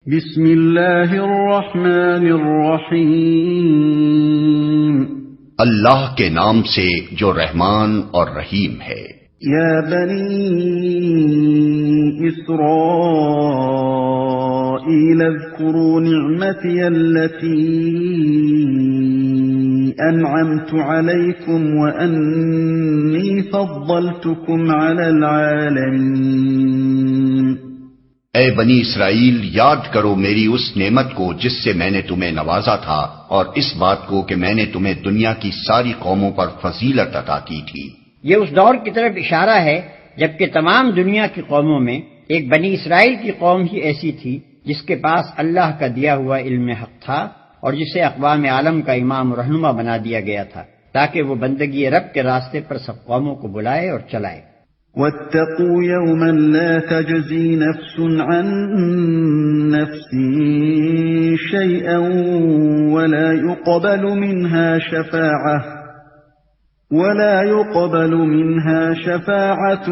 بسم اللہ الرحمن الرحیم، اللہ کے نام سے جو رحمان اور رحیم ہے۔ یا بنی اسرائیل اذکروا نعمتی التي انعمت علیکم وانی فضلتکم علی العالمین۔ اے بنی اسرائیل، یاد کرو میری اس نعمت کو جس سے میں نے تمہیں نوازا تھا، اور اس بات کو کہ میں نے تمہیں دنیا کی ساری قوموں پر فضیلت عطا کی تھی۔ یہ اس دور کی طرف اشارہ ہے جبکہ تمام دنیا کی قوموں میں ایک بنی اسرائیل کی قوم ہی ایسی تھی جس کے پاس اللہ کا دیا ہوا علم حق تھا اور جسے اقوام عالم کا امام و رہنما بنا دیا گیا تھا تاکہ وہ بندگی رب کے راستے پر سب قوموں کو بلائے اور چلائے۔ واتقوا يوما لا تجزي نفس عن نفس شيئا ولا يقبل منها شفاعة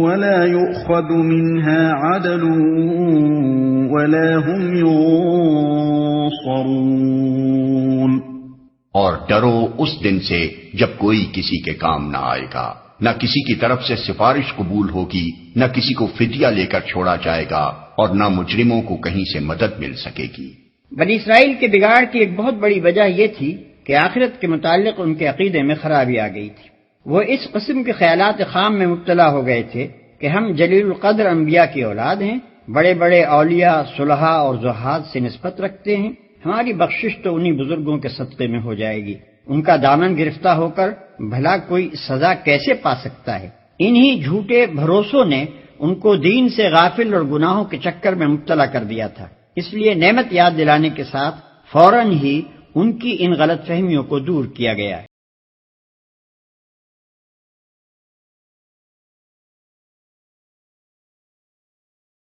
ولا يؤخذ منها عدل ولا هم ينصرون۔ اور ڈرو اس دن سے جب کوئی کسی کے کام نہ آئے گا، نہ کسی کی طرف سے سفارش قبول ہوگی، نہ کسی کو فدیہ لے کر چھوڑا جائے گا، اور نہ مجرموں کو کہیں سے مدد مل سکے گی۔ بنی اسرائیل کے بگاڑ کی ایک بہت بڑی وجہ یہ تھی کہ آخرت کے متعلق ان کے عقیدے میں خرابی آ گئی تھی۔ وہ اس قسم کے خیالات خام میں مبتلا ہو گئے تھے کہ ہم جلیل القدر انبیاء کی اولاد ہیں، بڑے بڑے اولیاء، صلحاء اور زہاد سے نسبت رکھتے ہیں، ہماری بخشش تو انہی بزرگوں کے صدقے میں ہو جائے گی، ان کا دامن گرفتہ ہو کر بھلا کوئی سزا کیسے پا سکتا ہے۔ انہی جھوٹے بھروسوں نے ان کو دین سے غافل اور گناہوں کے چکر میں مبتلا کر دیا تھا، اس لیے نعمت یاد دلانے کے ساتھ فوراً ہی ان کی ان غلط فہمیوں کو دور کیا گیا ہے۔